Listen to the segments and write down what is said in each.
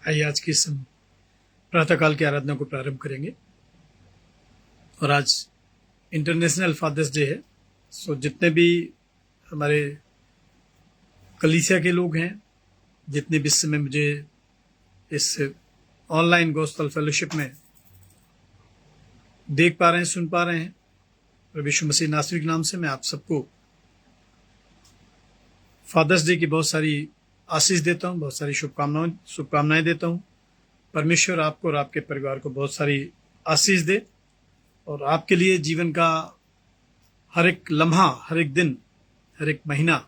आइए आज की इस प्रातःकाल की आराधना को प्रारंभ करेंगे। और आज इंटरनेशनल फादर्स डे है। सो जितने भी हमारे कलीसिया के लोग हैं, जितने भी इस समय मुझे इस ऑनलाइन गॉस्पेल फेलोशिप में देख पा रहे हैं, सुन पा रहे हैं, प्रभु यीशु मसीह नासरी के नाम से मैं आप सबको फादर्स डे की बहुत सारी आशीष देता हूं, बहुत सारी शुभकामनाएं देता हूं। परमेश्वर आपको और आपके परिवार को बहुत सारी आशीष दे और आपके लिए जीवन का हर एक लम्हा, हर एक दिन, हर एक महीना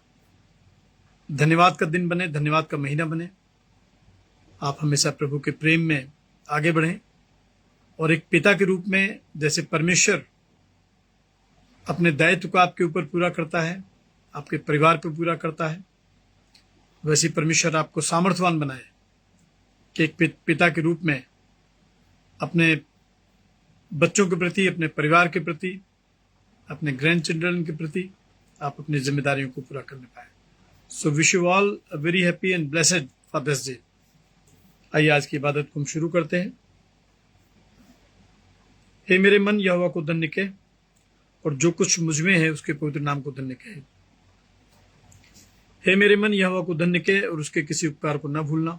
धन्यवाद का दिन बने, धन्यवाद का महीना बने। आप हमेशा प्रभु के प्रेम में आगे बढ़ें और एक पिता के रूप में जैसे परमेश्वर अपने दायित्व को आपके ऊपर पूरा करता है, आपके परिवार पर पूरा करता है, वैसे परमेश्वर आपको सामर्थ्यवान बनाए कि एक पिता के रूप में अपने बच्चों के प्रति, अपने परिवार के प्रति, अपने ग्रैंड चिल्ड्रन के प्रति आप अपनी जिम्मेदारियों को पूरा करने पाए। So wish you all a very happy and blessed Father's Day. आइए आज की इबादत को हम शुरू करते हैं। हे मेरे मन यहोवा को धन्य कहे और जो कुछ मुझ में है उसके पवित्र नाम को धन्य कहे। हे मेरे मन यहोवा को धन्य कहे और उसके किसी उपकार को न भूलना।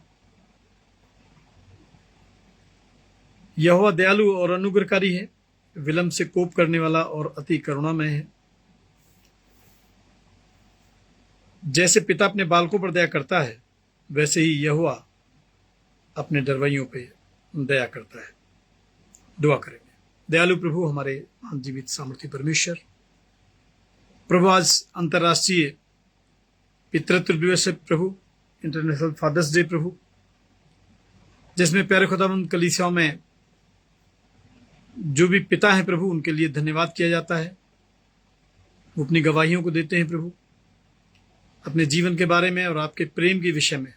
यहोवा दयालु और अनुग्रहकारी है, विलंब से कोप करने वाला और अति करुणामय है। जैसे पिता अपने बालकों पर दया करता है, वैसे ही यहोवा अपने डरवैयों पे दया करता है। दुआ करेंगे। दयालु प्रभु, हमारे महान जीवित सामर्थी परमेश्वर, प्रभु आज अंतर्राष्ट्रीय पितृत्व दिवस है प्रभु, इंटरनेशनल फादर्स डे प्रभु, जिसमें प्यारे खुदावंद कलीसियाओं में जो भी पिता हैं प्रभु उनके लिए धन्यवाद किया जाता है। वो अपनी गवाहियों को देते हैं प्रभु, अपने जीवन के बारे में और आपके प्रेम के विषय में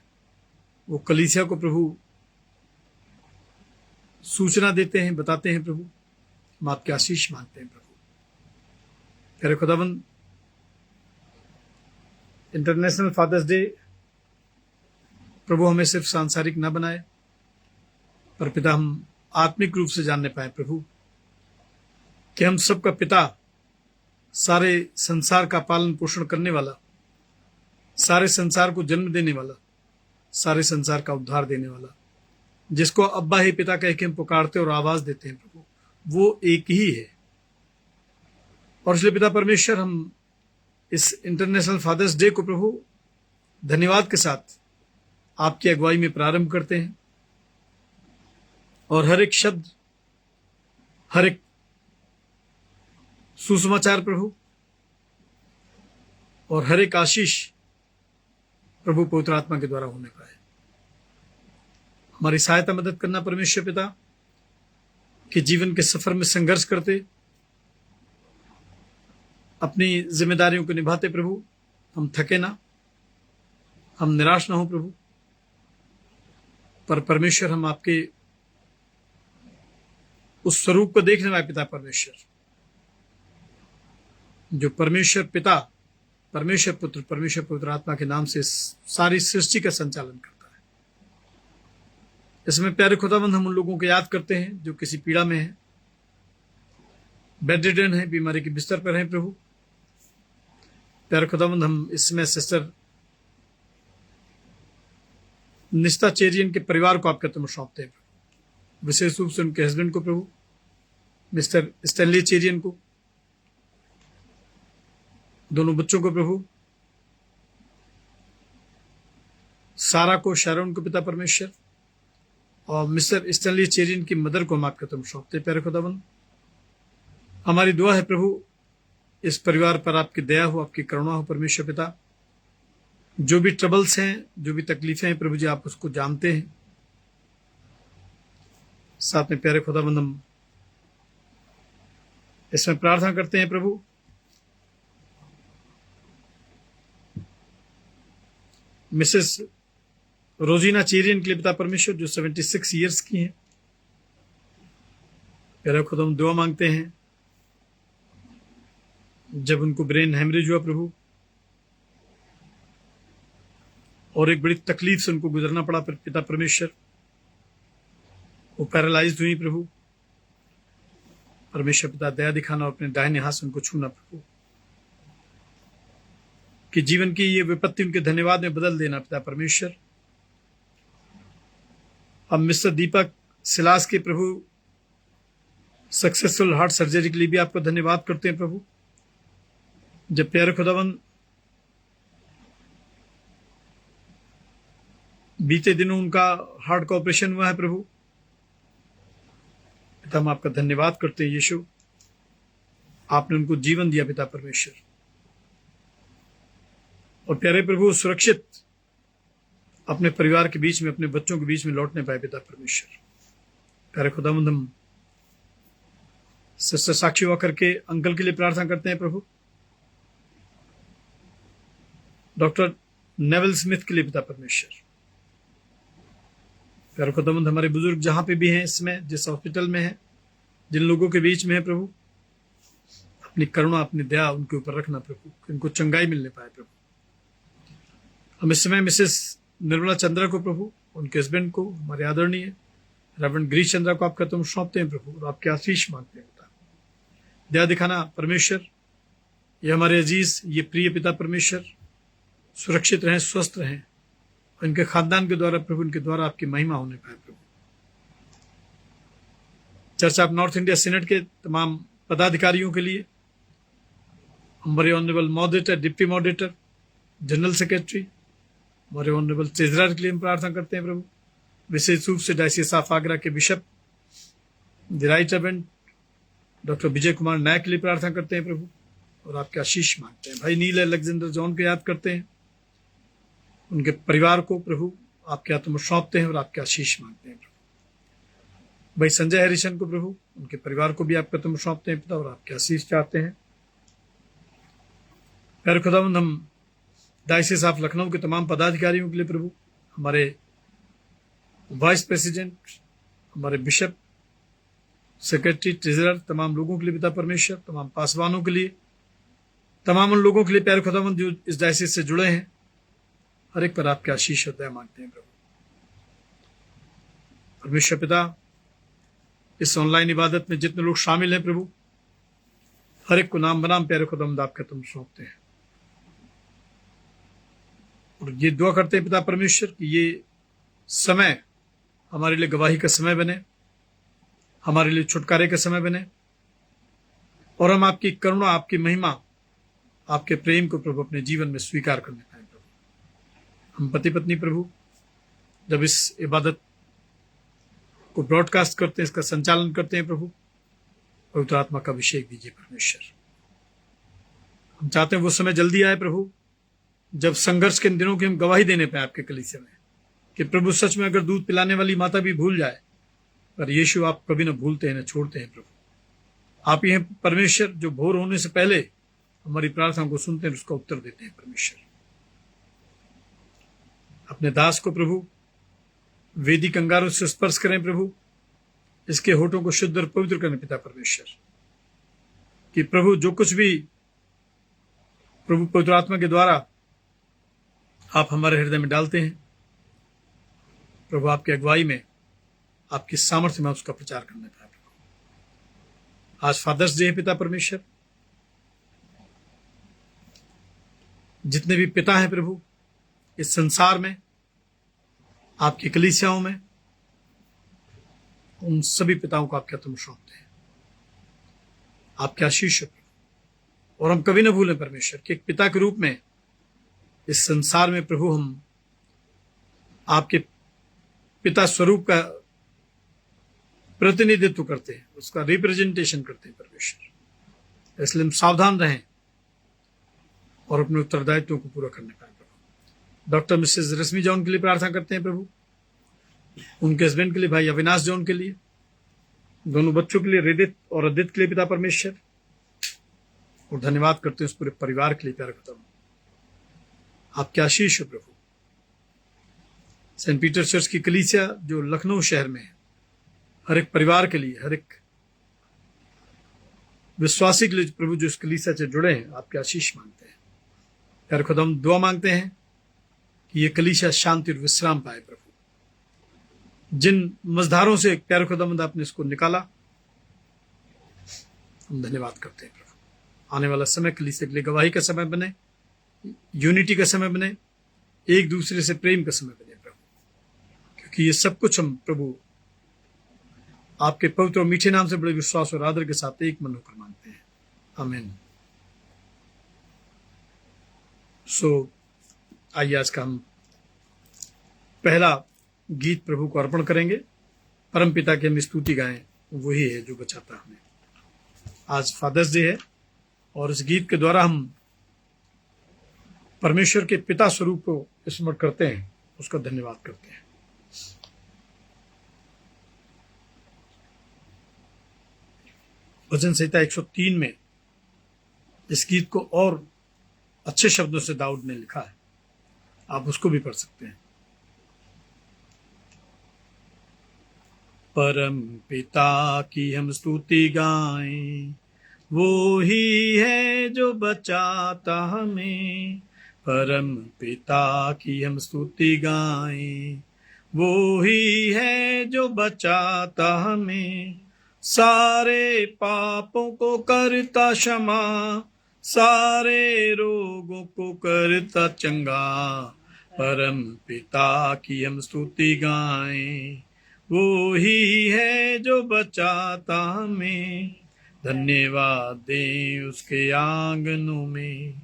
वो कलीसिया को प्रभु सूचना देते हैं, बताते हैं प्रभु। हम आपके आशीष मांगते हैं प्रभु। प्यारे खुदावंद, इंटरनेशनल फादर्स डे प्रभु हमें सिर्फ सांसारिक न बनाए, पर पिता हम आत्मिक रूप से जानने पाए प्रभु कि हम सबका पिता, सारे संसार का पालन पोषण करने वाला, सारे संसार को जन्म देने वाला, सारे संसार का उद्धार देने वाला, जिसको अब्बा ही पिता कह के हम पुकारते और आवाज देते हैं प्रभु, वो एक ही है। और इसलिए पिता परमेश्वर, हम इस इंटरनेशनल फादर्स डे को प्रभु धन्यवाद के साथ आपकी अगुवाई में प्रारंभ करते हैं और हर एक शब्द, हर एक सुसमाचार प्रभु और हर एक आशीष प्रभु पवित्र आत्मा के द्वारा होने पाए। हमारी सहायता मदद करना परमेश्वर पिता, कि जीवन के सफर में संघर्ष करते, अपनी जिम्मेदारियों को निभाते प्रभु हम थके ना, हम निराश ना हो प्रभु, पर परमेश्वर हम आपके उस स्वरूप को देखने वाले पिता परमेश्वर, जो परमेश्वर पिता, परमेश्वर पुत्र, परमेश्वर पवित्र आत्मा के नाम से सारी सृष्टि का संचालन करता है। इसमें प्यारे खुदावंद, हम उन लोगों को याद करते हैं जो किसी पीड़ा में है, बेडरिडन है, बीमारी के बिस्तर पर हैं प्रभु। प्यारे खुदावंद, हम इसमें सिस्टर निस्ता चेरियन के परिवार को आपके तुम सौंपते हैं, विशेष रूप से उनके हस्बैंड को प्रभु, मिस्टर स्टैनली चेरियन को, दोनों बच्चों को प्रभु, सारा को, शारोन को पिता परमेश्वर, और मिस्टर स्टैनली चेरियन की मदर को हम आपके तुम सौंपते हैं। प्यारे खुदाबंद, हमारी दुआ है प्रभु, इस परिवार पर आपकी दया हो, आपकी करुणा हो परमेश्वर पिता। जो भी ट्रबल्स हैं, जो भी तकलीफें हैं प्रभु जी, आप उसको जानते हैं। साथ में प्यारे खुदाबंद, हम इसमें प्रार्थना करते हैं प्रभु, मिसेस रोजीना चेरियन के लिए पिता परमेश्वर, जो 76 ईयर्स की हैं। प्यारे खुदा, हम दुआ मांगते हैं, जब उनको ब्रेन हेमरेज हुआ प्रभु और एक बड़ी तकलीफ से उनको गुजरना पड़ा पिता परमेश्वर, वो पैरालाइज्ड हुई प्रभु। परमेश्वर पिता दया दिखाना और अपने दाहिने हाथ से उनको छूना प्रभु, कि जीवन की ये विपत्ति उनके धन्यवाद में बदल देना पिता परमेश्वर। अब मिस्टर दीपक सिलास के प्रभु सक्सेसफुल हार्ट सर्जरी के लिए भी आपका धन्यवाद करते हैं प्रभु। जब प्यारे खुदावन बीते दिनों उनका हार्ट का ऑपरेशन हुआ है प्रभु, पिता हम आपका धन्यवाद करते हैं यीशु, आपने उनको जीवन दिया पिता परमेश्वर। और प्यारे प्रभु सुरक्षित अपने परिवार के बीच में, अपने बच्चों के बीच में लौटने पाए पिता परमेश्वर। प्यारे खुदावंद हम सिस्टर साक्षी हुआ करके अंकल के लिए प्रार्थना करते हैं प्रभु। डॉक्टर नेवल स्मिथ के लिए पिता परमेश्वर। प्यारे खुदावंद हमारे बुजुर्ग जहां पे भी हैं इस समय, जिस हॉस्पिटल में हैं, जिन लोगों के बीच में है प्रभु, अपनी करुणा अपनी दया उनके ऊपर रखना प्रभु, उनको चंगाई मिलने पाए प्रभु। हम इस समय मिसेस निर्मला चंद्रा को प्रभु, उनके हस्बैंड को, हमारे आदरणीय रेवरेंड गिरीश चंद्रा को आपका तुम सौंपते हैं प्रभु, और आपके आशीष मांगते हैं। दया दिखाना परमेश्वर, ये हमारे अजीज, ये प्रिय पिता परमेश्वर सुरक्षित रहें, स्वस्थ रहें, और इनके खानदान के द्वारा प्रभु, इनके द्वारा आपकी महिमा होने पाए प्रभु। Church of North India senate के तमाम पदाधिकारियों के लिए, हमारे honourable moderator, deputy moderator, general secretary, हमारे ऑनरेबल ट्रेजरर के लिए हम प्रार्थना करते हैं प्रभु। विशेष रूप से डायसिस ऑफ आगरा के bishop, the right reverend doctor Vijay Kumar Nayak के लिए प्रार्थना करते हैं प्रभु, और आपके आशीष मांगते हैं। भाई नील अलेक्जेंडर जॉन को याद करते हैं, उनके परिवार को प्रभु आपके हाथों में सौंपते हैं और आपके आशीष मांगते हैं प्रभु। भाई संजय हरिशन को प्रभु, उनके परिवार को भी आपके हाथों में सौंपते हैं पिता, और आपके आशीष चाहते हैं। प्यारे खुदावंद हम डायसिस ऑफ लखनऊ के तमाम पदाधिकारियों के लिए प्रभु, हमारे वाइस प्रेसिडेंट, हमारे बिशप, सेक्रेटरी, ट्रेजरर, तमाम लोगों के लिए पिता परमेश्वर, तमाम पासवानों के लिए, तमाम उन लोगों के लिए प्यारे खुदावंद जो इस डायसिस से जुड़े हैं, हर एक पर आपके आशीष और दया मांगते हैं प्रभु। परमेश्वर पिता इस ऑनलाइन इबादत में जितने लोग शामिल हैं प्रभु, हर एक को नाम बनाम प्यारे खुदावंद आपके तुम सौंपते हैं, और ये दुआ करते हैं पिता परमेश्वर कि ये समय हमारे लिए गवाही का समय बने, हमारे लिए छुटकारे का समय बने, और हम आपकी करुणा, आपकी महिमा, आपके प्रेम को प्रभु अपने जीवन में स्वीकार करने पाए प्रभु। हम पति पत्नी प्रभु जब इस इबादत को ब्रॉडकास्ट करते हैं, इसका संचालन करते हैं प्रभु, पवित्र आत्मा का अभिषेक दीजिए परमेश्वर। हम चाहते हैं वो समय जल्दी आए प्रभु, जब संघर्ष के दिनों की हम गवाही देने पाए आपके कलीसिया में, कि प्रभु सच में अगर दूध पिलाने वाली माता भी भूल जाए, पर यीशु आप कभी न भूलते हैं, न छोड़ते हैं प्रभु। आप ही हैं परमेश्वर जो भोर होने से पहले हमारी प्रार्थना को सुनते हैं, उसका उत्तर देते हैं परमेश्वर। अपने दास को प्रभु वेदिक अंगारों से स्पर्श करें प्रभु, इसके होठों को शुद्ध और पवित्र करें पिता परमेश्वर, कि प्रभु जो कुछ भी प्रभु पवित्र आत्मा के द्वारा आप हमारे हृदय में डालते हैं प्रभु, आपकी अगुवाई में, आपकी सामर्थ्य में उसका प्रचार करने पाए प्रभु। आज फादर्स डे है पिता परमेश्वर, जितने भी पिता हैं प्रभु इस संसार में, आपकी कलीसियाओं में, उन सभी पिताओं को आपके हाथों में सौंपते हैं। आपके आशीष हो, और हम कभी न भूलें परमेश्वर कि एक पिता के रूप में इस संसार में प्रभु हम आपके पिता स्वरूप का प्रतिनिधित्व करते हैं, उसका रिप्रेजेंटेशन करते हैं परमेश्वर। इसलिए हम सावधान रहें और अपने उत्तरदायित्वों को पूरा करने पाए प्रभु। डॉक्टर मिसेस रश्मि जॉन के लिए प्रार्थना करते हैं प्रभु, उनके हस्बैंड के लिए भाई अविनाश जॉन के लिए, दोनों बच्चों के लिए रिदित और अदित के लिए पिता परमेश्वर, और धन्यवाद करते हैं उस पूरे परिवार के लिए प्यारे खुदा, आपके आशीष हो प्रभु। सेंट पीटर चर्च की कलीसिया जो लखनऊ शहर में है, हर एक परिवार के लिए, हर एक विश्वासी के लिए प्रभु जो इस कलीसिया से जुड़े हैं, आपके आशीष मांगते हैं प्यारे खुदा। हम दुआ मांगते हैं कि ये कलीसिया शांति और विश्राम पाए प्रभु, जिन मजदारों से प्यारे खुदावंद आपने इसको निकाला, हम धन्यवाद करते हैं प्रभु। आने वाला समय कलीसिया के लिए गवाही का समय बने, यूनिटी का समय बने, एक दूसरे से प्रेम का समय बने प्रभु, क्योंकि ये सब कुछ हम प्रभु आपके पवित्र और मीठे नाम से बड़े विश्वास और आदर के साथ एक मन होकर मांगते हैं, आमीन। आइए आज का हम पहला गीत प्रभु को अर्पण करेंगे। परम पिता की हम स्तुति गाएं, वही है जो बचाता हमें। आज फादर्स डे है और इस गीत के द्वारा हम परमेश्वर के पिता स्वरूप को स्मरण करते हैं, उसका धन्यवाद करते हैं। भजन संहिता 103 में इस गीत को और अच्छे शब्दों से दाऊद ने लिखा है, आप उसको भी पढ़ सकते हैं। परम पिता की हम स्तुति गाएं, वो ही है जो बचाता हमें। परम पिता की हम स्तुति गाएं, वो ही है जो बचाता हमें। सारे पापों को करता क्षमा, सारे रोगों को करता चंगा। परम पिता की हम स्तुति गाएं, वो ही है जो बचाता हमें। धन्यवाद दें उसके आंगनों में,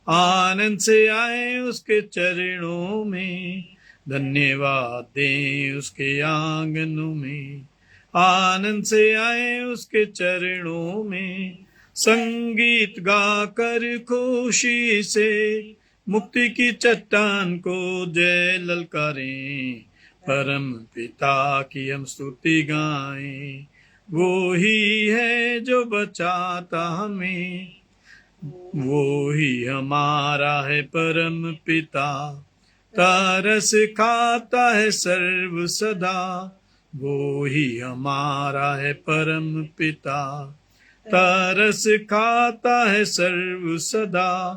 आनंद से आए उसके चरणों में। धन्यवाद दें उसके आंगनों में, आनंद से आए उसके चरणों में। संगीत गाकर खुशी से मुक्ति की चट्टान को जय ललकारें। परम पिता की हम स्तुति गाएं, वो ही है जो बचाता हमें। वो ही हमारा है परम पिता, तरस खाता है सर्व सदा। वो ही हमारा है परम पिता, तरस खाता है सर्व सदा।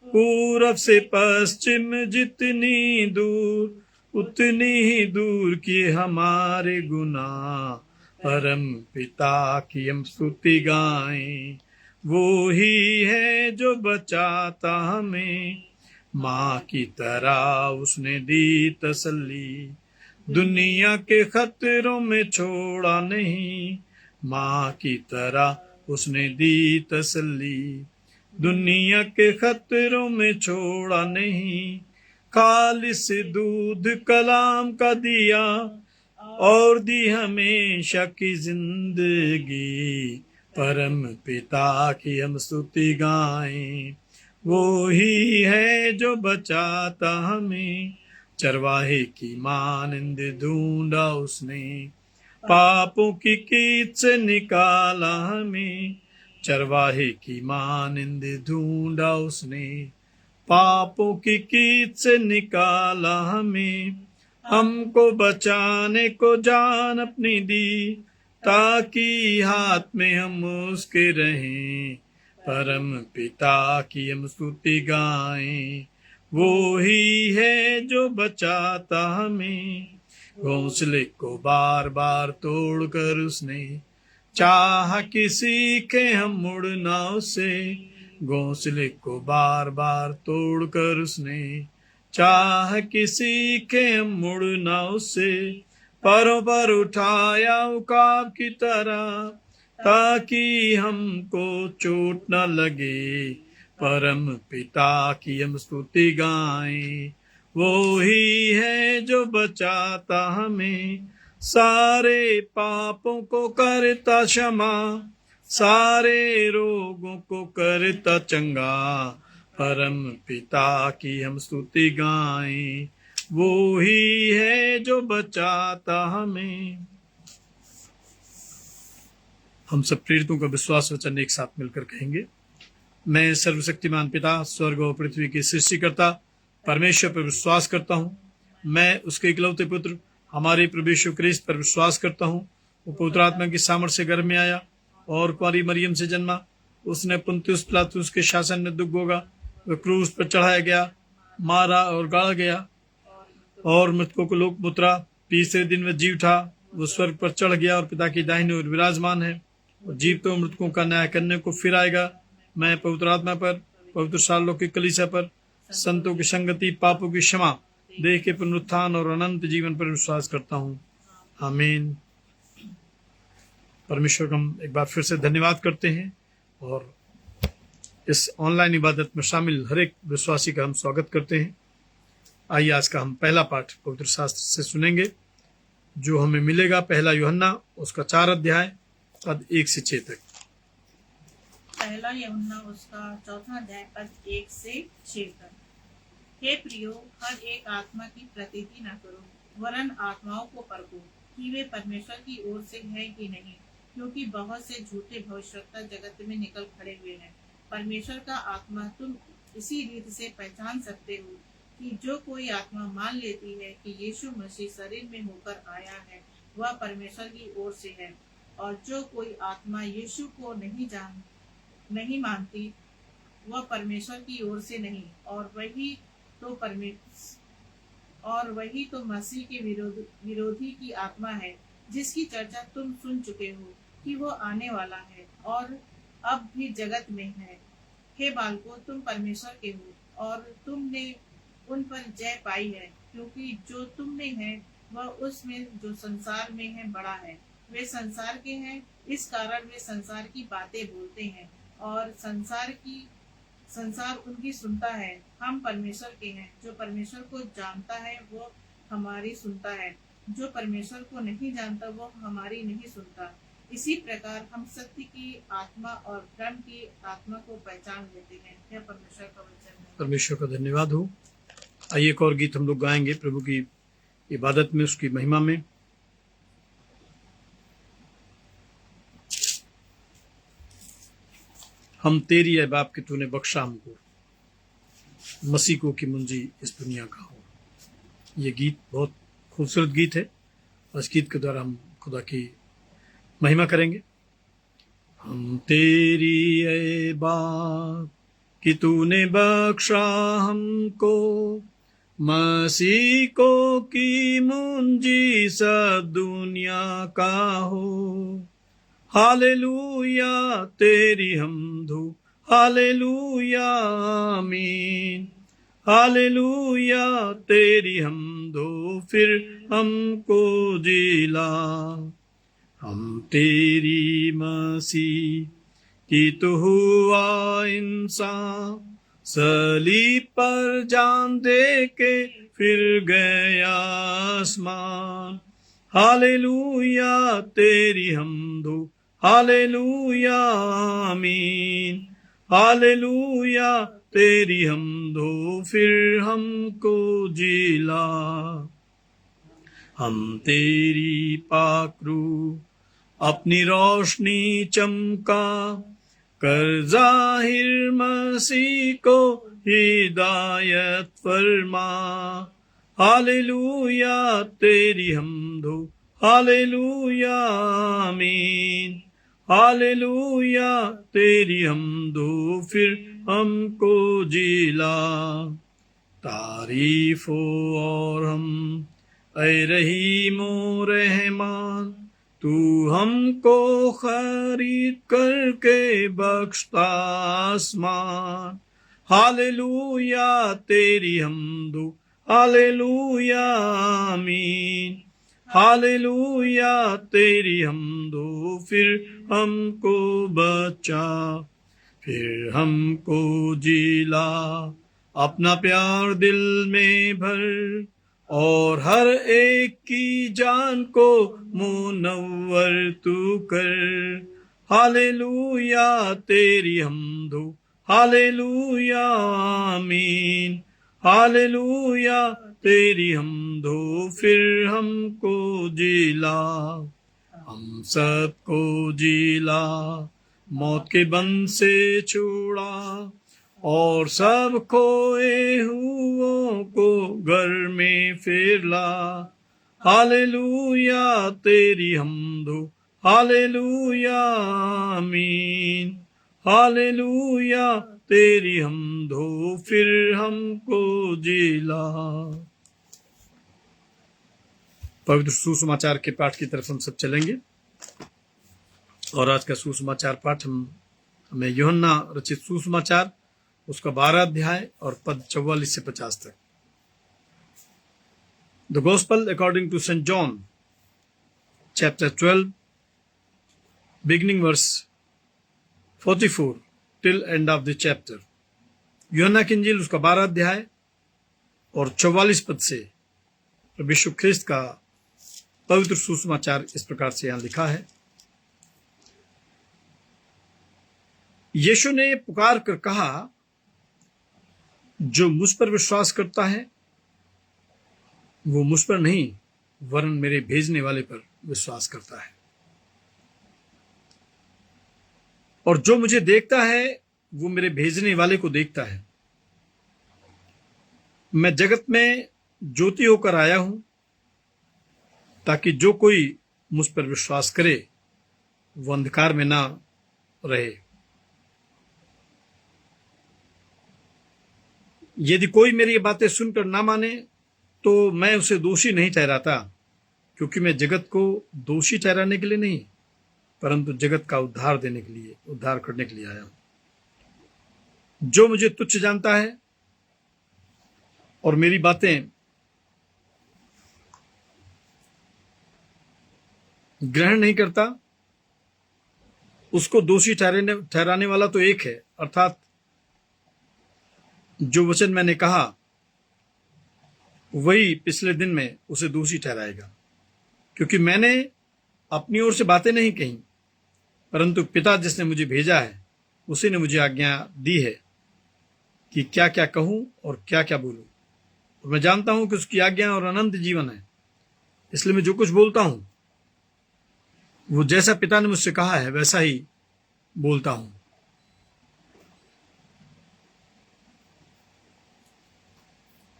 पूरब से पश्चिम जितनी दूर, उतनी ही दूर की हमारे गुनाह। परम पिता की हम स्तुति गाएं, वो ही है जो बचाता हमें। माँ की तरह उसने दी तसल्ली, दुनिया के खतरों में छोड़ा नहीं। माँ की तरह उसने दी तसल्ली, दुनिया के खतरों में छोड़ा नहीं। खालिस दूध कलाम का दिया और दी हमेशा की जिंदगी। परम पिता की हम स्तुति गाएं, वो ही है जो बचाता हमें। चरवाहे की मानंद ढूंढा उसने, पापों की कीच से निकाला हमें। चरवाहे की मानंद ढूंढा उसने, पापों की कीच से निकाला हमें। हमको बचाने को जान अपनी दी, ताकि हाथ में हम उसके रहें। परम पिता की हम स्तुति गाएं, वो ही है जो बचाता हमें। घोंसले को बार बार तोड़कर उसने चाहा कि सीखे हम मुड़ना उसे। घोंसले को बार बार तोड़कर उसने चाह कि सीखे हम मुड़ना उसे। परों पर उठाया उकाब की तरह, ताकि हमको चोट न लगे। परम पिता की हम स्तुति गाएं, वो ही है जो बचाता हमें। सारे पापों को करता क्षमा, सारे रोगों को करता चंगा। परम पिता की हम स्तुति गाएं, वो ही है जो बचाता हमें। हम सब प्रेरितों का विश्वास वचन एक साथ मिलकर कहेंगे। मैं सर्वशक्तिमान पिता, स्वर्ग और पृथ्वी के सृष्टिकर्ता परमेश्वर पर विश्वास करता हूँ। मैं उसके इकलौते पुत्र हमारे प्रभु यीशु क्रिस्त पर विश्वास करता हूँ। वो पवित्र आत्मा की सामर्थ्य से गर्भ में आया और कुंवारी मरियम से जन्मा। उसने पुन्तियुस पिलातुस के शासन में दुख भोगा, वह क्रूस पर चढ़ाया गया, मारा और गाड़ा गया और मृतकों को लोक उतरा, तीसरे दिन वह जी उठा, वो स्वर्ग पर चढ़ गया और पिता की दाहिनी ओर विराजमान है। और जीवितों और मृतकों का न्याय करने को फिर आएगा। मैं पवित्र आत्मा पर, पवित्र सालों की कलीसिया पर, संतों की संगति, पापों की क्षमा, देह के पुनरुत्थान और अनंत जीवन पर विश्वास करता हूँ। आमीन। परमेश्वर का हम एक बार फिर से धन्यवाद करते हैं और इस ऑनलाइन इबादत में शामिल हर एक विश्वासी का हम स्वागत करते हैं। आइए आज का हम पहला पाठ पवित्र शास्त्र से सुनेंगे, जो हमें मिलेगा पहला यूहन्ना उसका 4 अध्याय पद 1 से 6 तक। पहला यूहन्ना उसका 4 अध्याय पद 1 से 6 तक। हे प्रियो, हर एक आत्मा की प्रतीति न करो, वरन आत्माओं को परखो कि वे परमेश्वर की ओर से है कि नहीं, क्योंकि बहुत से झूठे भविष्यवक्ता जगत में निकल खड़े हुए हैं। परमेश्वर का आत्मा तुम इसी रीति से पहचान सकते हो कि जो कोई आत्मा मान लेती है कि यीशु मसीह शरीर में होकर आया है, वह परमेश्वर की ओर से है। और जो कोई आत्मा यीशु को नहीं मानती, वह परमेश्वर की ओर से नहीं, और वही तो मसीह के विरोधी की आत्मा है, जिसकी चर्चा तुम सुन चुके हो कि वो आने वाला है और अब भी जगत में है। हे बालकों, तुम परमेश्वर के हो और तुमने उन पर जय पाई है, क्योंकि जो तुम में है वह उसमें जो संसार में है बड़ा है। वे संसार के हैं, इस कारण वे संसार की बातें बोलते हैं और संसार उनकी सुनता है। हम परमेश्वर के हैं। जो परमेश्वर को जानता है वो हमारी सुनता है, जो परमेश्वर को नहीं जानता वो हमारी नहीं सुनता। इसी प्रकार हम सत्य की आत्मा और भ्रम की आत्मा को पहचान लेते हैं। यह परमेश्वर का वचन है। परमेश्वर का धन्यवाद हो। आइए एक और गीत हम लोग गाएंगे प्रभु की इबादत में, उसकी महिमा में। हम तेरी है बाप कि तूने बख्शा हमको, मसीह को की मुंजी इस दुनिया का हो। ये गीत बहुत खूबसूरत गीत है और इस गीत के द्वारा हम खुदा की महिमा करेंगे। हम तेरी है बाप कि तूने बख्शा हमको, मसीह को की मुंजी सब दुनिया का हो। हालेलुया तेरी हमदो, हालेलुया आमीन। हालेलुया तेरी हमदो, फिर हमको जिला। हम तेरी मसीह की तो हुआ इंसान, सलीब पर जान दे के फिर गया आसमान। हालेलुया तेरी हमदो, हालेलुया आमीन। हालेलुया तेरी हमदो, फिर हमको जिला। हम तेरी पाकरू अपनी रोशनी चमका, कर जाहिर मसीह को हिदायत फरमा। हालेलुया तेरी हमदो, हालेलुया आमीन। हालेलुया तेरी हमदो, फिर हमको जिला। तारीफ हो और हम ऐ रहीमो रहमान, तू हमको खरीद करके बख्शता आसमान। हालेलुया तेरी हमदो, हालेलुया आमीन। हालेलुया तेरी हमदो, फिर हमको बचा, फिर हमको जिला। अपना प्यार दिल में भर और हर एक की जान को मुनव्वर तू कर। हालेलुया तेरी हमदो, हालेलुया आमीन। हालेलुया तेरी हमदो, फिर हमको जिला। हम सबको जिला, मौत के बंध से छुड़ा, और सब खोए हुओं को घर में फिर ला। हालेलुया तेरी हमदो, हालेलुया आमीन। हालेलुया तेरी हमदो, फिर हमको जिला। पवित्र सुसमाचार के पाठ की तरफ हम सब चलेंगे। और आज का सुसमाचार पाठ हमें यूहन्ना रचित सुसमाचार उसका 12 अध्याय और पद 44 से 50 तक। The gospel according to Saint John chapter 12 beginning verse 44 till end of the chapter. Yuhanna की इंजील उसका 12 अध्याय और 44 पद से प्रभु यीशु ख्रिस्त का पवित्र सुसमाचार इस प्रकार से यहां लिखा है। यीशु ने पुकार कर कहा, जो मुझ पर विश्वास करता है वो मुझ पर नहीं वरन मेरे भेजने वाले पर विश्वास करता है, और जो मुझे देखता है वो मेरे भेजने वाले को देखता है। मैं जगत में ज्योति होकर आया हूं ताकि जो कोई मुझ पर विश्वास करे वो अंधकार में ना रहे। यदि कोई मेरी ये बातें सुनकर ना माने तो मैं उसे दोषी नहीं ठहराता, क्योंकि मैं जगत को दोषी ठहराने के लिए नहीं परंतु जगत का उद्धार करने के लिए आया हूं। जो मुझे तुच्छ जानता है और मेरी बातें ग्रहण नहीं करता, उसको दोषी ठहराने वाला तो एक है, अर्थात जो वचन मैंने कहा वही पिछले दिन में उसे दोषी ठहराएगा, क्योंकि मैंने अपनी ओर से बातें नहीं कही परंतु पिता जिसने मुझे भेजा है उसी ने मुझे आज्ञा दी है कि क्या क्या कहूं और क्या क्या बोलूं। और मैं जानता हूं कि उसकी आज्ञा और अनंत जीवन है, इसलिए मैं जो कुछ बोलता हूं वो जैसा पिता ने मुझसे कहा है वैसा ही बोलता हूं।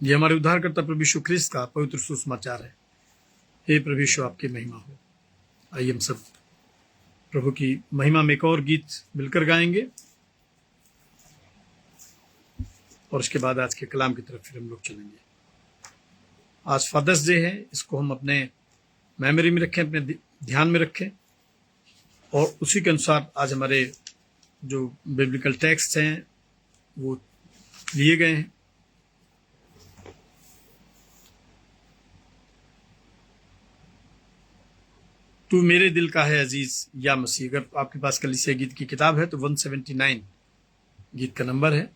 यह हमारे उद्धारकर्ता प्रभु यीशु ख्रिस्त का पवित्र सुसमाचार है। हे प्रभु यीशु, आपकी महिमा हो। आइए हम सब प्रभु की महिमा में एक और गीत मिलकर गाएंगे और उसके बाद आज के कलाम की तरफ फिर हम लोग चलेंगे। आज फादर्स डे है, इसको हम अपने मेमोरी में रखें, अपने ध्यान में रखें और उसी के अनुसार आज हमारे जो बिब्लिकल टेक्स्ट हैं वो लिए गए हैं। तू मेरे दिल का है अजीज या मसीह। अगर आपके पास कलीसिया गीत की किताब है तो 179 गीत का नंबर है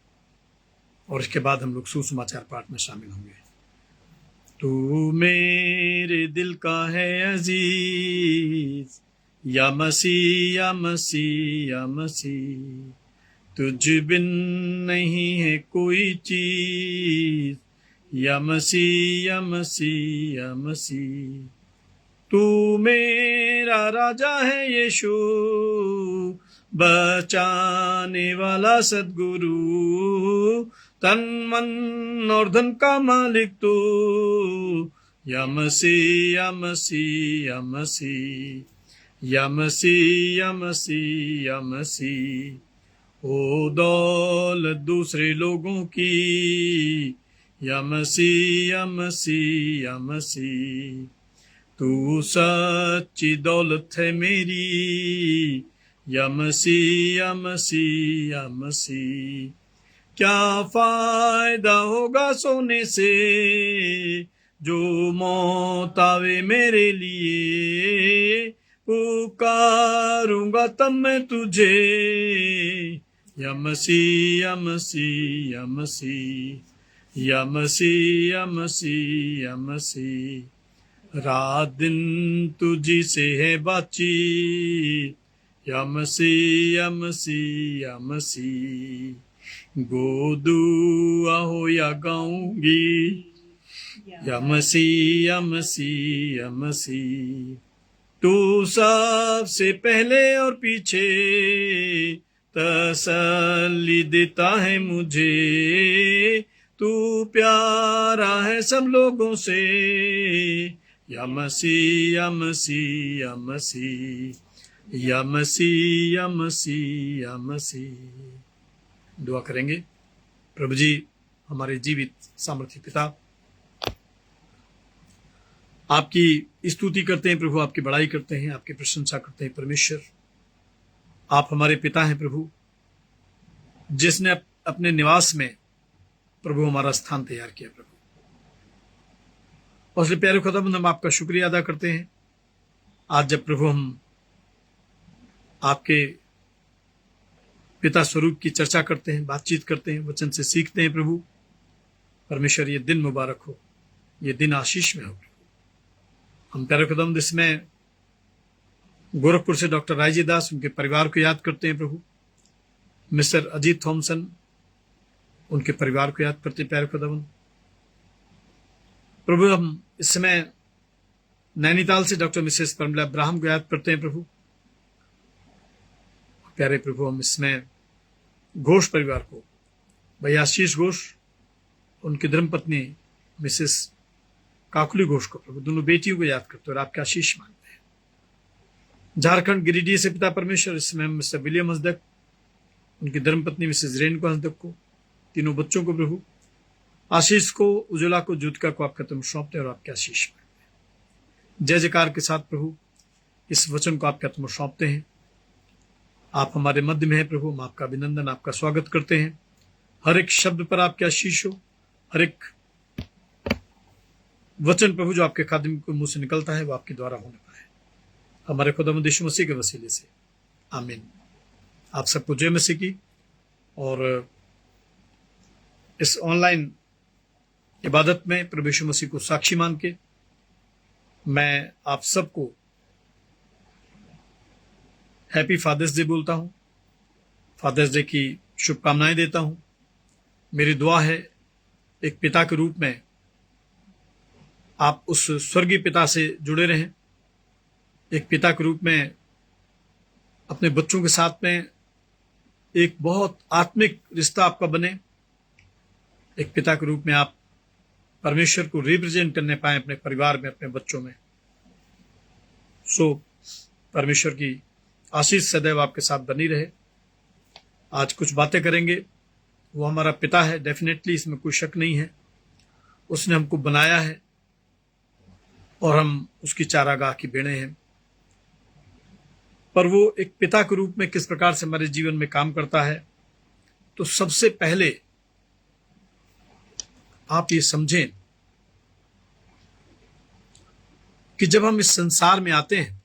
और इसके बाद हम लोग सुसमाचार पाठ में शामिल होंगे। तू मेरे दिल का है अजीज या मसीह या मसीह या मसीह, तुझ बिन नहीं है कोई चीज या मसीह या मसीह या मसीह। तू मेरा राजा है यीशु, बचाने वाला सद्गुरु, तन मन और धन का मालिक तू या मसीह या मसीह या मसीह या मसीह या मसीह या मसीह। ओ दौलत दूसरे लोगों की या मसीह या मसीह या मसीह। तू सच्ची दौलत है मेरी या मसीह या मसीह या मसीह। क्या फायदा होगा सोने से जो मौत आवे मेरे लिए, पुकारूंगा तब मैं तुझे या मसीह या मसीह या मसीह या मसीह या मसीह या मसीह। रात दिन तुझी से है बातचीत या मसीह या मसीह या मसीह। गोदुआ हो या गाऊंगी या मसीह या मसीह या मसीह। तू सबसे पहले और पीछे तसल्ली देता है मुझे, तू प्यारा है सब लोगों से या मसीह या मसीह या मसीह या मसीह या मसीह या मसीह। दुआ करेंगे। प्रभु जी, हमारे जीवित सामर्थ्य पिता, आपकी स्तुति करते हैं प्रभु, आपकी बड़ाई करते हैं, आपकी प्रशंसा करते हैं। परमेश्वर, आप हमारे पिता हैं प्रभु, जिसने अपने निवास में प्रभु हमारा स्थान तैयार किया प्रभु। और इसलिए प्यारे खुदावंद, हम आपका शुक्रिया अदा करते हैं आज जब प्रभु हम आपके पिता स्वरूप की चर्चा करते हैं, बातचीत करते हैं, वचन से सीखते हैं प्रभु। परमेश्वर, ये दिन मुबारक हो, ये दिन आशीष में हो प्रभु। हम प्यारे खुदावंद इसमें गोरखपुर से डॉक्टर रायजी दास, उनके परिवार को याद करते हैं प्रभु। मिस्टर अजीत थॉमसन, उनके परिवार को याद करते हैं प्यारे खुदावंद प्रभु। हम इस समय नैनीताल से डॉक्टर मिसेस परमला अब्राहम को याद करते हैं प्रभु। प्यारे प्रभु, हम इसमें घोष परिवार को, भैया आशीष घोष, उनकी धर्मपत्नी मिसेस काकुली घोष को प्रभु, दोनों बेटियों को याद करते हैं और आपका आशीष मांगते हैं। झारखंड गिरिडीह से पिता परमेश्वर, इसमें मिस्टर विलियम हंसदक, उनकी धर्मपत्नी मिसेस रेणुका हंसदक को, तीनों बच्चों को प्रभु, आशीष को, उज्ज्वला को, ज्योतिका को आपका तुम सौंपते हैं और आपके आशीष मांगते हैं। जय जयकार के साथ प्रभु इस वचन को आपका तुम सौंपते हैं। आप हमारे मध्य में हैं प्रभु, हम आपका अभिनंदन, आपका स्वागत करते हैं। हर एक शब्द पर आपके आशीष हो, हर एक वचन प्रभु जो आपके खादिम के मुंह से निकलता है वो आपके द्वारा होने पाए, हमारे खुदावंद यीशु मसीह के वसीले से, आमीन। आप सबको जय मसीह की। और इस ऑनलाइन इबादत में प्रभु यीशु मसीह को साक्षी मान के मैं आप सबको हैप्पी फादर्स डे बोलता हूं, फादर्स डे की शुभकामनाएं देता हूं। मेरी दुआ है एक पिता के रूप में आप उस स्वर्गीय पिता से जुड़े रहें, एक पिता के रूप में अपने बच्चों के साथ में एक बहुत आत्मिक रिश्ता आपका बने, एक पिता के रूप में आप परमेश्वर को रिप्रेजेंट करने पाए अपने परिवार में, अपने बच्चों में। सो परमेश्वर की आशीष सदैव आपके साथ बनी रहे। आज कुछ बातें करेंगे, वो हमारा पिता है, डेफिनेटली इसमें कोई शक नहीं है। उसने हमको बनाया है और हम उसकी चारागाह की भेड़ें हैं। पर वो एक पिता के रूप में किस प्रकार से हमारे जीवन में काम करता है, तो सबसे पहले आप ये समझें कि जब हम इस संसार में आते हैं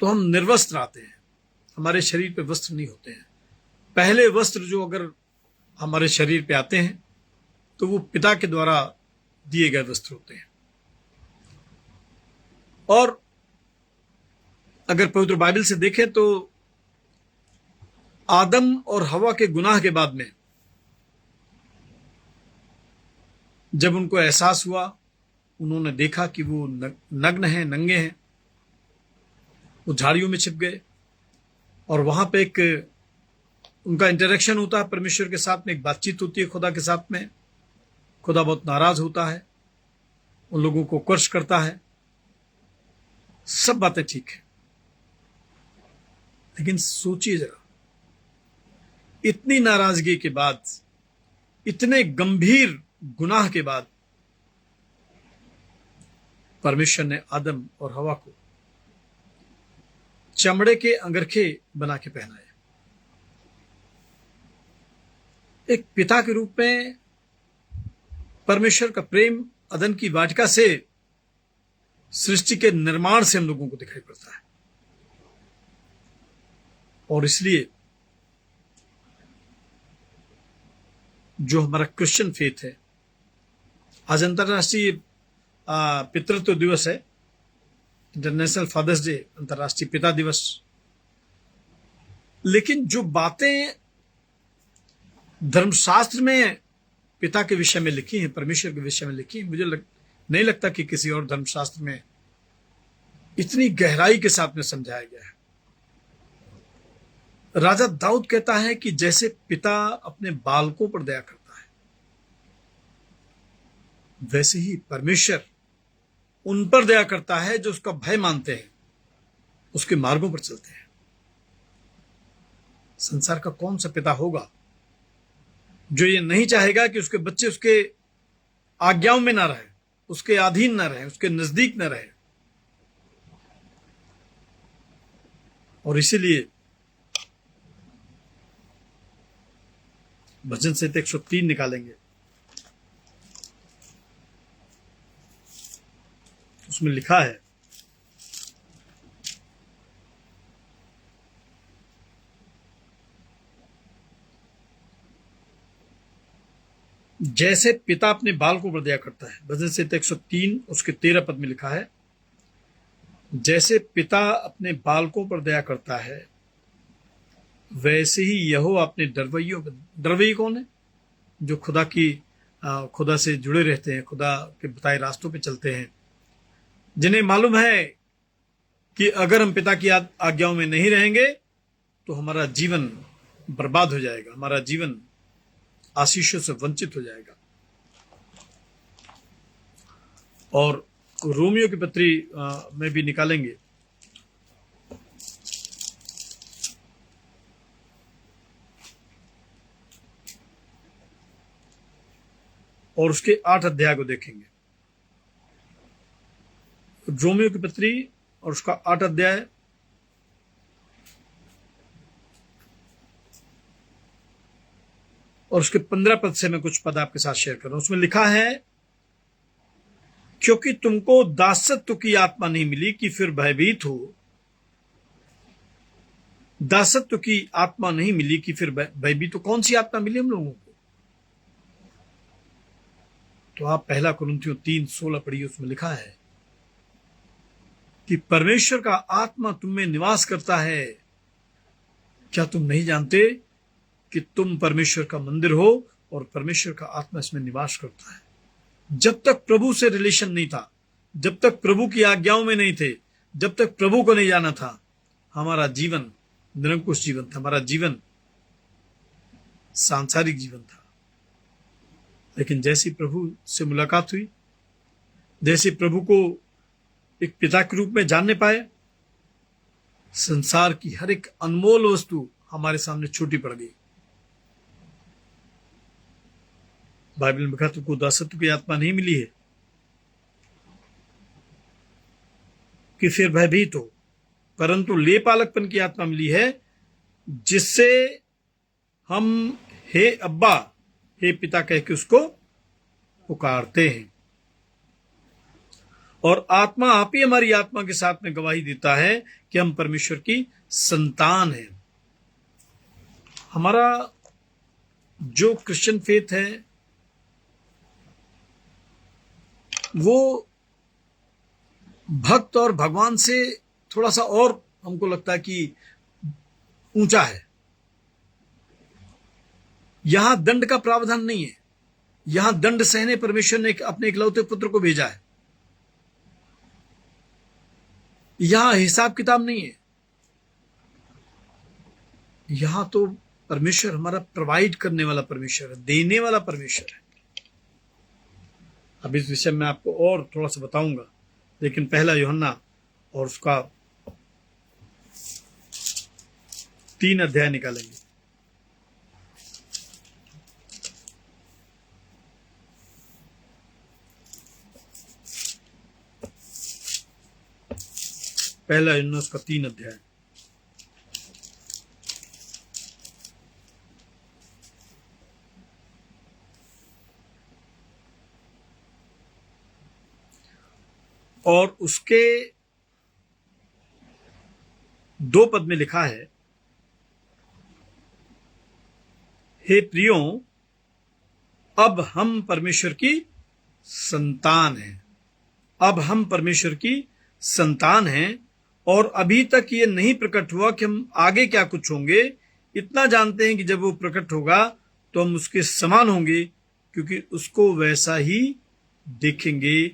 तो हम निर्वस्त्र आते हैं, हमारे शरीर पे वस्त्र नहीं होते हैं। पहले वस्त्र जो अगर हमारे शरीर पे आते हैं तो वो पिता के द्वारा दिए गए वस्त्र होते हैं। और अगर पवित्र बाइबल से देखें तो आदम और हवा के गुनाह के बाद में जब उनको एहसास हुआ, उन्होंने देखा कि वो नग्न हैं, नंगे हैं, वो झाड़ियों में छिप गए और वहां पे एक उनका इंटरेक्शन होता है परमेश्वर के साथ में, एक बातचीत होती है खुदा के साथ में। खुदा बहुत नाराज होता है, उन लोगों को कर्ष करता है, सब बातें ठीक है। लेकिन सोचिए जरा, इतनी नाराजगी के बाद, इतने गंभीर गुनाह के बाद परमेश्वर ने आदम और हवा को चमड़े के अंगरखे बना के पहनाए। एक पिता के रूप में परमेश्वर का प्रेम अदन की वाटिका से सृष्टि के निर्माण से हम लोगों को दिखाई पड़ता है। और इसलिए जो हमारा क्रिश्चियन फेथ है, आज अंतर्राष्ट्रीय पितृत्व दिवस है, इंटरनेशनल फादर्स डे, अंतर्राष्ट्रीय पिता दिवस। लेकिन जो बातें धर्मशास्त्र में पिता के विषय में लिखी हैं, परमेश्वर के विषय में लिखी हैं, मुझे नहीं लगता कि किसी और धर्मशास्त्र में इतनी गहराई के साथ में समझाया गया है। राजा दाऊद कहता है कि जैसे पिता अपने बालकों पर दया करता है, वैसे ही परमेश्वर उन पर दया करता है जो उसका भय मानते हैं, उसके मार्गों पर चलते हैं। संसार का कौन सा पिता होगा जो ये नहीं चाहेगा कि उसके बच्चे उसके आज्ञाओं में ना रहे, उसके अधीन ना रहे, उसके नजदीक ना रहे। और इसीलिए भजन संहिता 103 निकालेंगे, उसमें लिखा है, जैसे पिता अपने बालकों पर दया करता है। भजन संहिता 103 उसके 13 पद में लिखा है, जैसे पिता अपने बालकों पर दया करता है वैसे ही यहोवा अपने डरवैयों पर। डरवई कौन है? जो खुदा से जुड़े रहते हैं, खुदा के बताए रास्तों पे चलते हैं, जिन्हें मालूम है कि अगर हम पिता की आज्ञाओं में नहीं रहेंगे तो हमारा जीवन बर्बाद हो जाएगा, हमारा जीवन आशीषों से वंचित हो जाएगा। और रोमियो की पत्री में भी निकालेंगे, और उसके 8 अध्याय को देखेंगे। रोमियो की पत्री और उसका 8 अध्याय और उसके 15 पद से मैं कुछ पद आपके साथ शेयर कर रहा हूं। उसमें लिखा है, क्योंकि तुमको दासत्व की आत्मा नहीं मिली कि फिर भयभीत हो। दासत्व की आत्मा नहीं मिली कि फिर भयभीत हो। कौन सी आत्मा मिली हम लोगों को? तो आप 1 कुरिन्थियों 3:16 पढ़िए, उसमें लिखा है कि परमेश्वर का आत्मा तुम में निवास करता है। क्या तुम नहीं जानते कि तुम परमेश्वर का मंदिर हो और परमेश्वर का आत्मा इसमें निवास करता है? जब तक प्रभु से रिलेशन नहीं था, जब तक प्रभु की आज्ञाओं में नहीं थे, जब तक प्रभु को नहीं जाना था, हमारा जीवन निरंकुश जीवन था, हमारा जीवन सांसारिक जीवन था। लेकिन जैसी प्रभु से मुलाकात हुई, जैसे प्रभु को एक पिता के रूप में जानने पाए, संसार की हर एक अनमोल वस्तु हमारे सामने छोटी पड़ गई। बाइबल में लिखा, तुमको दासत्व की आत्मा नहीं मिली है कि फिर भयभीत हो, परंतु लेपालकपन की आत्मा मिली है, जिससे हम हे अब्बा, हे पिता कह के उसको पुकारते हैं। और आत्मा आप ही हमारी आत्मा के साथ में गवाही देता है कि हम परमेश्वर की संतान हैं। हमारा जो क्रिश्चियन फेथ है वो भक्त और भगवान से थोड़ा सा और हमको लगता है कि ऊंचा है। यहां दंड का प्रावधान नहीं है, यहां दंड सहने परमेश्वर ने अपने इकलौते पुत्र को भेजा है। यहां हिसाब किताब नहीं है, यहां तो परमेश्वर हमारा प्रोवाइड करने वाला परमेश्वर है, देने वाला परमेश्वर है। अब इस विषय में आपको और थोड़ा सा बताऊंगा, लेकिन 1 यूहन्ना और उसका 3 अध्याय निकालेंगे। पहला यूहन्ना उसका 3 अध्याय। और उसके 2 पद में लिखा है, हे प्रियों, अब हम परमेश्वर की संतान हैं। अब हम परमेश्वर की संतान हैं, और अभी तक ये नहीं प्रकट हुआ कि हम आगे क्या कुछ होंगे। इतना जानते हैं कि जब वो प्रकट होगा तो हम उसके समान होंगे, क्योंकि उसको वैसा ही देखेंगे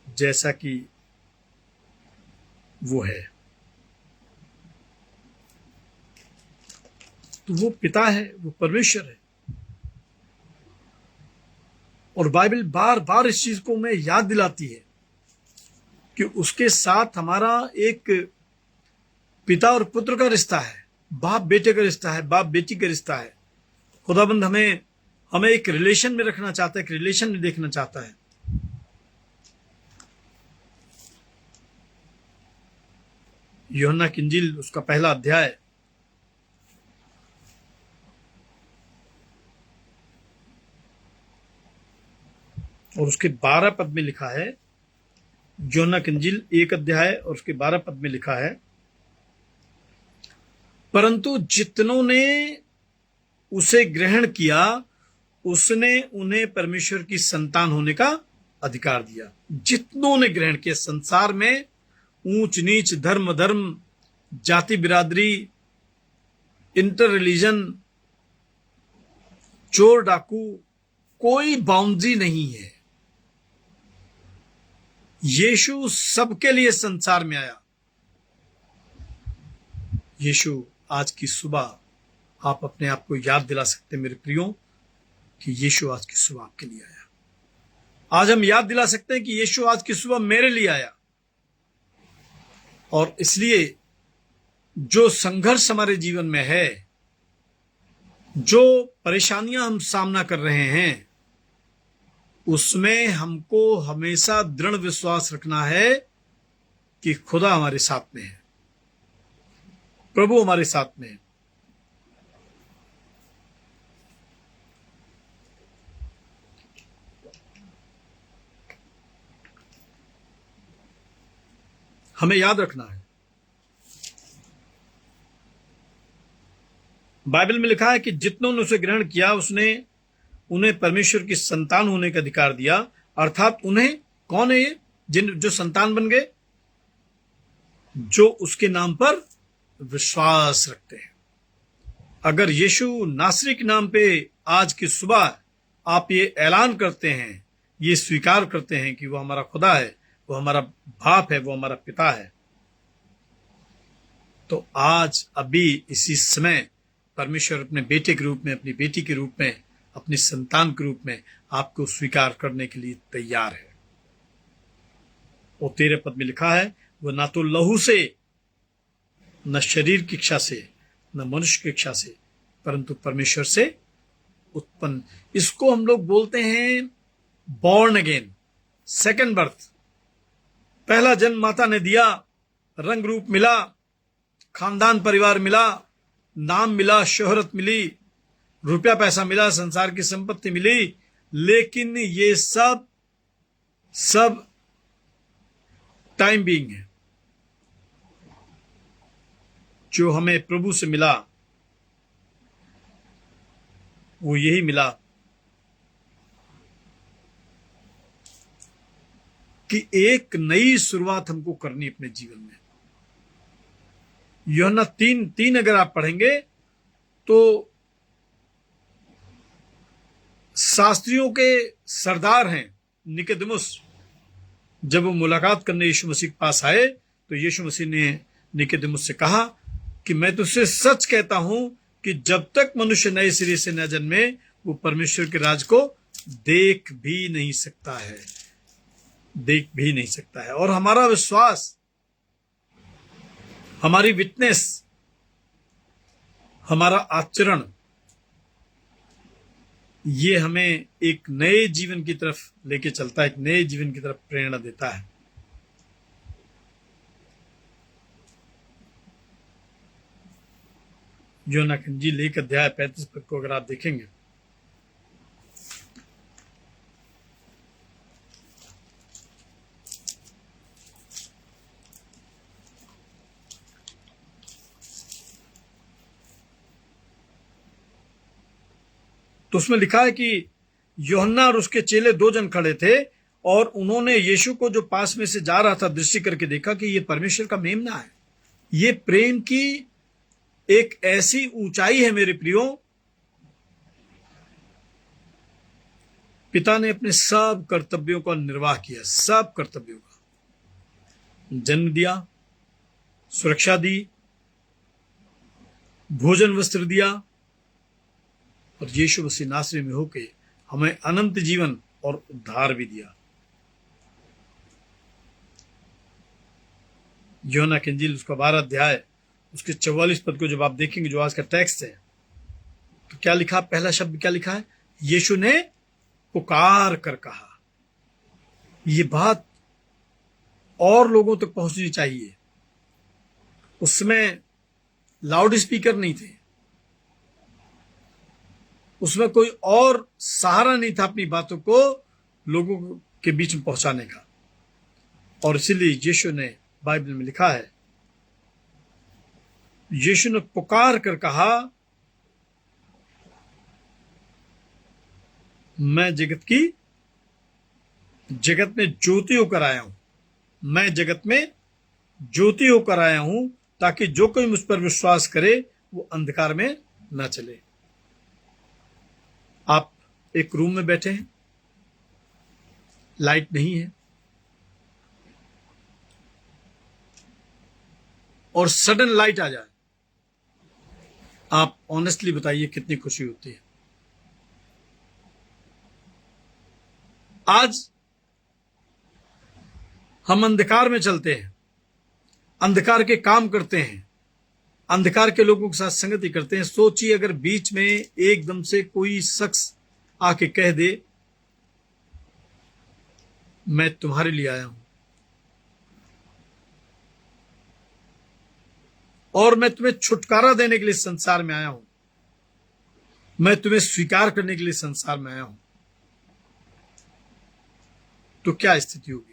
जैसा कि वो है। तो वो पिता है, वो परमेश्वर है। और बाइबल बार बार इस चीज को हमें याद दिलाती है कि उसके साथ हमारा एक पिता और पुत्र का रिश्ता है, बाप बेटे का रिश्ता है, बाप बेटी का रिश्ता है। खुदाबंद हमें हमें एक रिलेशन में रखना चाहता है, एक रिलेशन में देखना चाहता है। यूहन्ना की इंजील उसका पहला अध्याय और उसके 12 पद में लिखा है। यूहन्ना की इंजील 1 अध्याय और उसके 12 पद में लिखा है, परंतु जितनों ने उसे ग्रहण किया उसने उन्हें परमेश्वर की संतान होने का अधिकार दिया। जितनों ने ग्रहण किया, संसार में ऊंच नीच, धर्म धर्म, जाति बिरादरी, इंटर रिलीजन, चोर डाकू, कोई बाउंड्री नहीं है। यीशु सबके लिए संसार में आया। यीशु आज की सुबह आप अपने आप को याद दिला सकते हैं मेरे प्रियो कि यीशु आज की सुबह आपके लिए आया। आज हम याद दिला सकते हैं कि यीशु आज की सुबह मेरे लिए आया। और इसलिए जो संघर्ष हमारे जीवन में है, जो परेशानियां हम सामना कर रहे हैं, उसमें हमको हमेशा दृढ़ विश्वास रखना है कि खुदा हमारे साथ में है, प्रभु हमारे साथ में है। हमें याद रखना है, बाइबल में लिखा है कि जितनों ने उसे ग्रहण किया उसने उन्हें परमेश्वर की संतान होने का अधिकार दिया। अर्थात उन्हें, कौन है ये जो संतान बन गए? जो उसके नाम पर विश्वास रखते हैं। अगर यीशु नासरी के नाम पे आज की सुबह आप ये ऐलान करते हैं, ये स्वीकार करते हैं कि वो हमारा खुदा है, वो हमारा बाप है, वो हमारा पिता है, तो आज अभी इसी समय परमेश्वर अपने बेटे के रूप में, अपनी बेटी के रूप में, अपनी संतान के रूप में आपको स्वीकार करने के लिए तैयार है। और 13 पद में लिखा है, वो ना तो लहू से, न शरीर की इच्छा से, न मनुष्य की इच्छा से, परंतु परमेश्वर से उत्पन्न। इसको हम लोग बोलते हैं बॉर्न अगेन, सेकंड बर्थ। पहला जन्म माता ने दिया, रंग रूप मिला, खानदान परिवार मिला, नाम मिला, शोहरत मिली, रुपया पैसा मिला, संसार की संपत्ति मिली, लेकिन ये सब टाइम बीइंग है। जो हमें प्रभु से मिला वो यही मिला कि एक नई शुरुआत हमको करनी अपने जीवन में। यूहन्ना 3:3 अगर आप पढ़ेंगे तो शास्त्रियों के सरदार हैं निकोदेमुस, जब वो मुलाकात करने यीशु मसीह के पास आए तो यीशु मसीह ने निकोदेमुस से कहा कि मैं तुझसे सच कहता हूं कि जब तक मनुष्य नए सिरे से न जन्मे वो परमेश्वर के राज को देख भी नहीं सकता है, देख भी नहीं सकता है। और हमारा विश्वास, हमारी विटनेस, हमारा आचरण, ये हमें एक नए जीवन की तरफ लेके चलता है, एक नए जीवन की तरफ प्रेरणा देता है। यूहन्ना की इंजील 1 अध्याय 35 पद को अगर आप देखेंगे तो उसमें लिखा है कि यूहन्ना और उसके चेले 2 जन खड़े थे और उन्होंने यीशु को जो पास में से जा रहा था दृष्टि करके देखा कि ये परमेश्वर का मेमना है। ये प्रेम की एक ऐसी ऊंचाई है मेरे प्रियो, पिता ने अपने सब कर्तव्यों का निर्वाह किया, सब कर्तव्यों का। जन्म दिया, सुरक्षा दी, भोजन वस्त्र दिया और यीशु मसीह नासरी में होके हमें अनंत जीवन और उद्धार भी दिया। यूहन्ना की इंजील उसका 12 अध्याय उसके 44 पद को जब आप देखेंगे, जो आज का टेक्स्ट है, तो क्या लिखा, पहला शब्द क्या लिखा है, यीशु ने पुकार कर कहा। ये बात और लोगों तक पहुंचनी चाहिए। उसमें लाउड स्पीकर नहीं थे, उसमें कोई और सहारा नहीं था अपनी बातों को लोगों के बीच में पहुंचाने का। और इसीलिए यीशु ने, बाइबल में लिखा है, यीशु ने पुकार कर कहा, मैं जगत में ज्योति होकर आया हूं, मैं जगत में ज्योति होकर आया हूं, ताकि जो कोई मुझ पर विश्वास करे वो अंधकार में न चले। आप एक रूम में बैठे हैं, लाइट नहीं है, और सडन लाइट आ जाए, आप ऑनेस्टली बताइए कितनी खुशी होती है। आज हम अंधकार में चलते हैं, अंधकार के काम करते हैं, अंधकार के लोगों के साथ संगति करते हैं। सोचिए अगर बीच में एकदम से कोई शख्स आके कह दे, मैं तुम्हारे लिए आया हूं और मैं तुम्हें छुटकारा देने के लिए संसार में आया हूं, मैं तुम्हें स्वीकार करने के लिए संसार में आया हूं, तो क्या स्थिति होगी?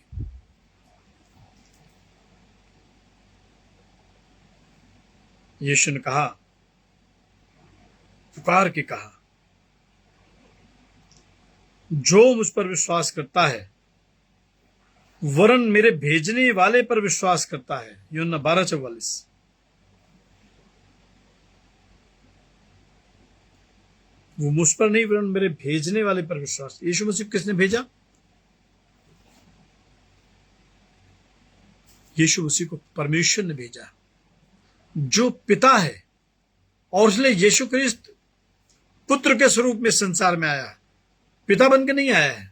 यीशु ने कहा, पुकार के कहा, जो मुझ पर विश्वास करता है वरन मेरे भेजने वाले पर विश्वास करता है। यूहन्ना 12:44। वो मुझ पर नहीं वरन मेरे भेजने वाले पर विश्वास। यीशु मसीह किसने भेजा? यीशु मसीह को परमेश्वर ने भेजा, जो पिता है, और इसलिए यीशु क्रिस्त पुत्र के स्वरूप में संसार में आया। पिता बन के नहीं आया है,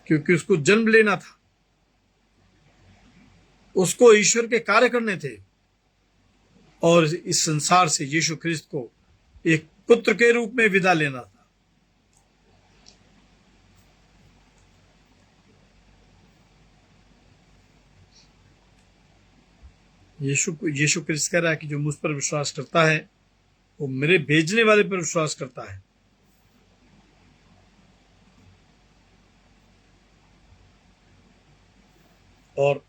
क्योंकि उसको जन्म लेना था, उसको ईश्वर के कार्य करने थे, और इस संसार से यीशु क्रिस्त को एक पुत्र के रूप में विदा लेना था। यीशु क्रिस्त कह रहा है कि जो मुझ पर विश्वास करता है वो मेरे भेजने वाले पर विश्वास करता है। और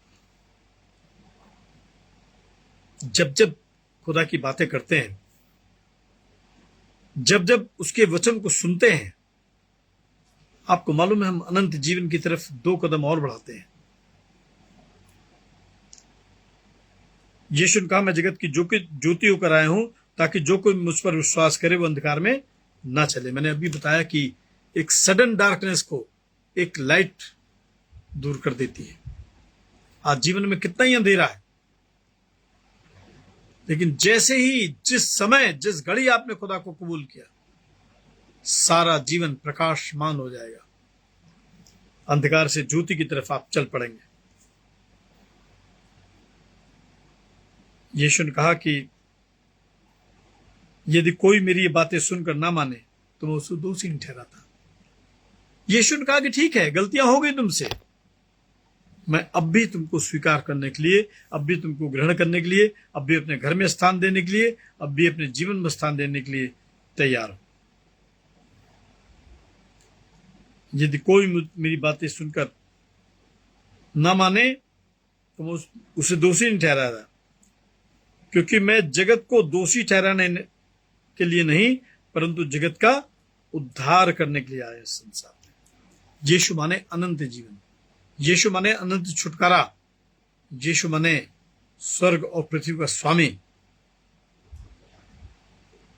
जब जब खुदा की बातें करते हैं, जब जब उसके वचन को सुनते हैं, आपको मालूम है हम अनंत जीवन की तरफ 2 कदम और बढ़ाते हैं। यीशु ने कहा, मैं जगत की ज्योति होकर आया हूं, ताकि जो कोई मुझ पर विश्वास करे वो अंधकार में ना चले। मैंने अभी बताया कि एक सडन डार्कनेस को एक लाइट दूर कर देती है। आज जीवन में कितना ही अंधेरा है, लेकिन जैसे ही, जिस समय, जिस घड़ी आपने खुदा को कबूल किया, सारा जीवन प्रकाशमान हो जाएगा। अंधकार से ज्योति की तरफ आप चल पड़ेंगे। यीशु ने कहा कि यदि कोई मेरी ये बातें सुनकर ना माने तो मैं उसको दोषी नहीं ठहराता। यीशु ने कहा कि ठीक है, गलतियां हो गई तुमसे, मैं अब भी तुमको स्वीकार करने के लिए, अब भी तुमको ग्रहण करने के लिए, अब भी अपने घर में स्थान देने के लिए, अब भी अपने जीवन में स्थान देने के लिए तैयार हूं। यदि कोई मेरी बातें सुनकर ना माने तो मैं उसे दोषी नहीं ठहराता, क्योंकि मैं जगत को दोषी ठहराने के लिए नहीं, परंतु जगत का उद्धार करने के लिए आया संसार में। यीशु माने अनंत जीवन, यीशु माने अनंत छुटकारा, यीशु माने स्वर्ग और पृथ्वी का स्वामी।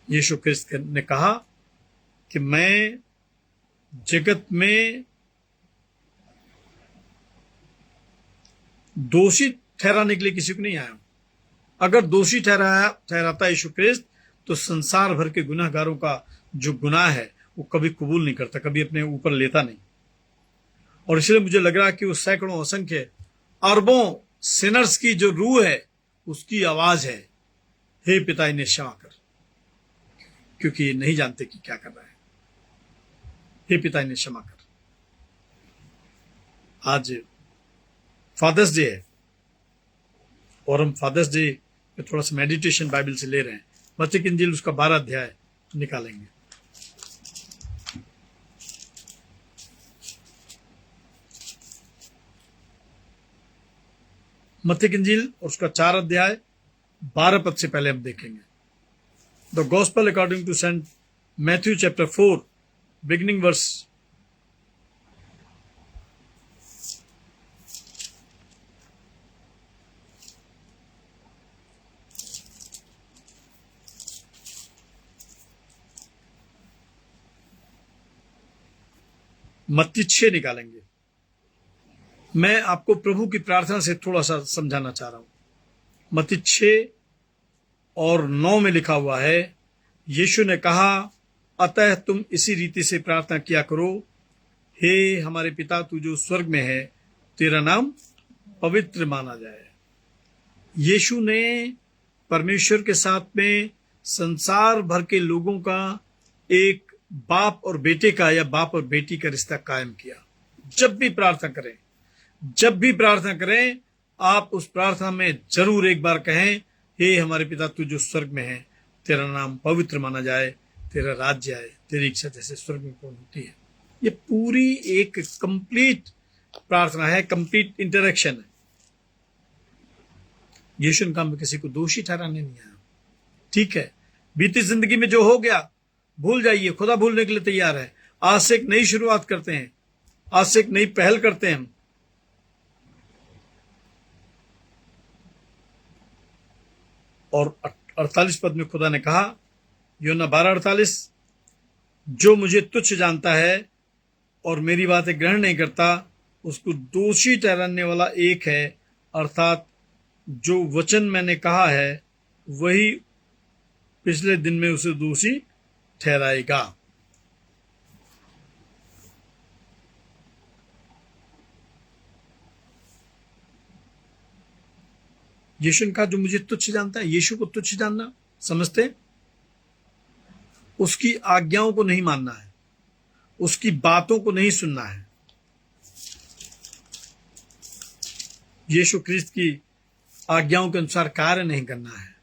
यीशु क्रिस्त ने कहा कि मैं जगत में दोषी ठहराने के लिए किसी को नहीं आया हूं। अगर दोषी ठहराता यीशु क्रिस्त, तो संसार भर के गुनाहगारों का जो गुनाह है वो कभी कबूल नहीं करता, कभी अपने ऊपर लेता नहीं। और इसलिए मुझे लग रहा है कि वो सैकड़ों, असंख्य, अरबों सिनर्स की जो रूह है, उसकी आवाज है, हे पिता इन्हें क्षमा कर। क्योंकि नहीं जानते कि क्या कर रहे हैं। हे पिता, इन्हें क्षमा कर। आज फादर्स डे है और हम फादर्स डे पे थोड़ा सा मेडिटेशन बाइबल से ले रहे हैं। मत्ती की इंजील उसका 12 अध्याय निकालेंगे। मत्ती की इंजील और उसका 4 अध्याय 12 पद से पहले हम देखेंगे। The gospel according to Saint Matthew chapter 4 beginning verse 6 निकालेंगे। मैं आपको प्रभु की प्रार्थना से थोड़ा सा समझाना चाह रहा हूं। मत्ती 6 और 9 में लिखा हुआ है, यीशु ने कहा, अतः तुम इसी रीति से प्रार्थना किया करो, हे हमारे पिता तू जो स्वर्ग में है, तेरा नाम पवित्र माना जाए। यीशु ने परमेश्वर के साथ में संसार भर के लोगों का एक बाप और बेटे का या बाप और बेटी का रिश्ता कायम किया। जब भी प्रार्थना करें आप उस प्रार्थना में जरूर एक बार कहें, हे हमारे पिता तू जो स्वर्ग में है, तेरा नाम पवित्र माना जाए, तेरा राज्य आए, तेरी इच्छा जैसे स्वर्ग में पूर्ण होती है। ये पूरी एक कंप्लीट प्रार्थना है, कंप्लीट इंटरेक्शन है। यीशु का में किसी को दोषी ठहराने नहीं आया। ठीक है, बीती जिंदगी में जो हो गया भूल जाइए, खुदा भूलने के लिए तैयार है। आज से एक नई शुरुआत करते हैं, आज से एक नई पहल करते हैं हम। और 48 पद में खुदा ने कहा, यूहन्ना 12:48, जो मुझे तुच्छ जानता है और मेरी बातें ग्रहण नहीं करता, उसको दोषी ठहराने वाला एक है, अर्थात जो वचन मैंने कहा है वही पिछले दिन में उसे दोषी ठहराएगा। यीशु ने कहा, जो मुझे तुच्छ जानता है। यीशु को तुच्छ जानना समझते, उसकी आज्ञाओं को नहीं मानना है, उसकी बातों को नहीं सुनना है, यीशु क्रिस्त की आज्ञाओं के अनुसार कार्य नहीं करना है।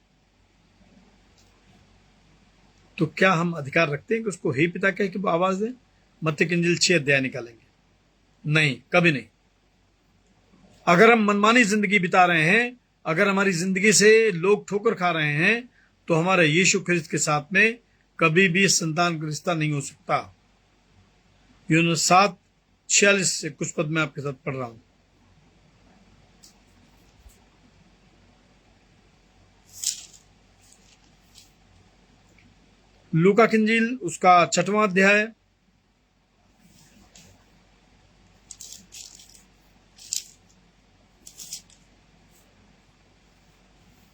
तो क्या हम अधिकार रखते हैं कि उसको हे पिता कह के वो आवाज दें? मत्ती की इंजील 6 अध्याय निकालेंगे। नहीं, कभी नहीं। अगर हम मनमानी जिंदगी बिता रहे हैं, अगर हमारी जिंदगी से लोग ठोकर खा रहे हैं, तो हमारे यीशु ख्रिस्त के साथ में कभी भी संतान का रिश्ता नहीं हो सकता। यूहन्ना 7:46 से कुछ पद में आपके साथ पढ़ रहा हूं। लूका की इंजील उसका 6वां अध्याय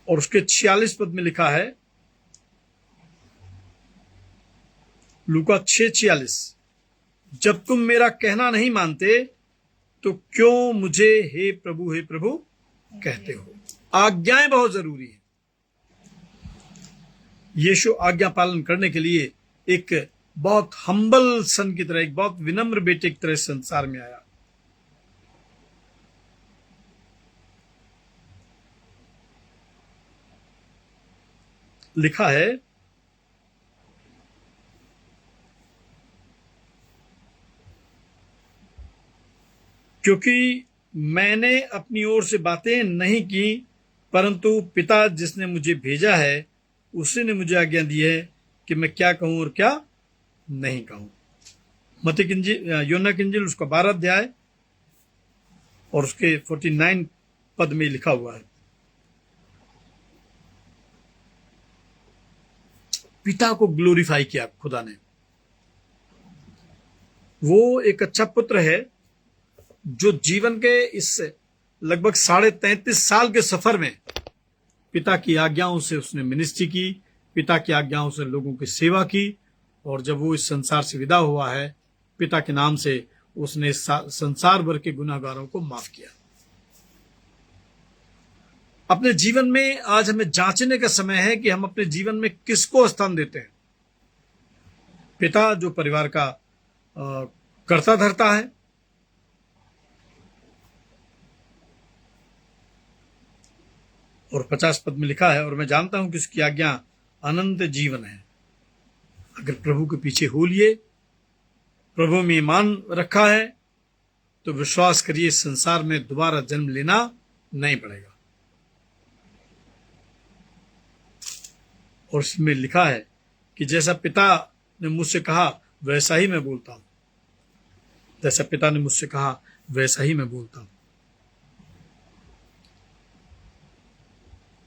और उसके 46 पद में लिखा है, लूका 6:46, जब तुम मेरा कहना नहीं मानते तो क्यों मुझे हे प्रभु कहते हो। आज्ञाएं बहुत जरूरी है। यीशु आज्ञा पालन करने के लिए एक बहुत हम्बल सन की तरह, एक बहुत विनम्र बेटे की तरह संसार में आया। लिखा है, क्योंकि मैंने अपनी ओर से बातें नहीं की, परंतु पिता जिसने मुझे भेजा है उसी ने मुझे आज्ञा दी है कि मैं क्या कहूं और क्या नहीं कहूं। मत्ती की इंजील, यूहन्ना की इंजील उसका 12 अध्याय और उसके 49 पद में लिखा हुआ है, पिता को ग्लोरीफाई किया खुदा ने। वो एक अच्छा पुत्र है जो जीवन के इस लगभग 33.5 साल के सफर में पिता की आज्ञाओं से उसने मिनिस्ट्री की, पिता की आज्ञाओं से लोगों की सेवा की, और जब वो इस संसार से विदा हुआ है, पिता के नाम से उसने संसार भर के गुनाहगारों को माफ किया। अपने जीवन में आज हमें जांचने का समय है कि हम अपने जीवन में किसको स्थान देते हैं। पिता जो परिवार का कर्ता धर्ता है, और 50 पद में लिखा है, और मैं जानता हूं कि उसकी आज्ञा अनंत जीवन है। अगर प्रभु के पीछे हो लिए, प्रभु में ईमान रखा है, तो विश्वास करिए संसार में दोबारा जन्म लेना नहीं पड़ेगा। और इसमें लिखा है कि जैसा पिता ने मुझसे कहा वैसा ही मैं बोलता हूं, जैसा पिता ने मुझसे कहा वैसा ही मैं बोलता हूं।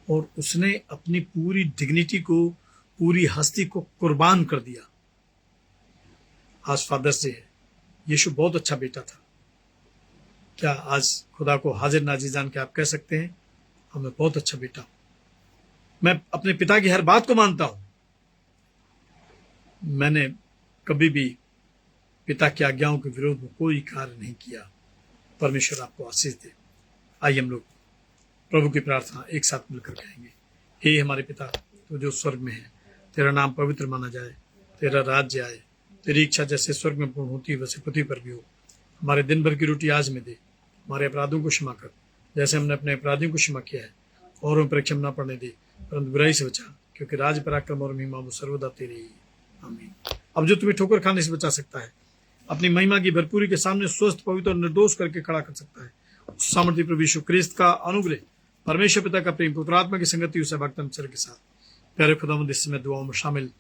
और उसने अपनी पूरी डिग्निटी को, पूरी हस्ती को कुर्बान कर दिया। आज फादर्स डे है। यीशु बहुत अच्छा बेटा था। क्या आज खुदा को हाजिर नाजिर जान के आप कह सकते हैं मैं बहुत अच्छा बेटा हूं, मैं अपने पिता की हर बात को मानता हूं, मैंने कभी भी पिता की आज्ञाओं के विरोध में कोई कार्य नहीं किया। परमेश्वर आपको आशीष दे। आइए हम लोग प्रभु की प्रार्थना एक साथ मिलकर कहेंगे। हे हमारे पिता, तो जो स्वर्ग में है, तेरा नाम पवित्र माना जाए, तेरा राज्य आए, तेरी इच्छा जैसे स्वर्ग में पूर्ण होती है वैसे पृथ्वी पर भी हो। हमारे दिन भर की रोटी आज में दे, हमारे अपराधों को क्षमा कर जैसे हमने अपने अपराधियों को क्षमा किया है, और हम परीक्षा में न पड़ने दे, परंतु बुराई से बचा, क्योंकि राज पराक्रम और महिमा वो सर्वदा तेरी ही। आमीन। अब जो तुम्हें ठोकर खाने से बचा सकता है, अपनी महिमा की भरपूरी के सामने स्वस्थ, पवित्र और निर्दोष करके खड़ा कर सकता है, उस सामर्थ्य प्रभु यीशु क्रिस्त का अनुग्रह, परमेश्वर पिता का प्रेम, पवित्र आत्मा की संगति उसे भक्तन के साथ, प्यारे खुदावंद इस समय दुआओं में शामिल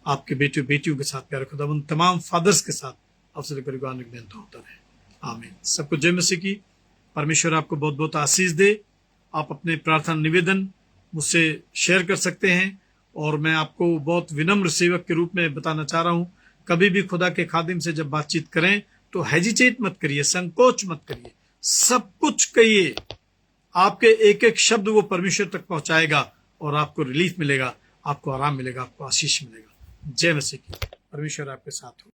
आपके बेटियों बेटियों के साथ, प्यारे खुदावंद तमाम फादर्स के साथ अवसर परिवार में बेनता होता रहे। आमीन। सबको जय मसीह की। परमेश्वर आपको बहुत बहुत आशीष दे। आप अपने प्रार्थना निवेदन मुझसे शेयर कर सकते हैं, और मैं आपको बहुत विनम्र सेवक के रूप में बताना चाह रहा हूं, कभी भी खुदा के खादिम से जब बातचीत करें तो हेजिटेट मत करिए, संकोच मत करिए, सब कुछ कहिए। आपके एक एक शब्द वो परमेश्वर तक पहुंचाएगा, और आपको रिलीफ मिलेगा, आपको आराम मिलेगा, आपको आशीष मिलेगा। जय मसीह की। परमेश्वर आपके साथ हो।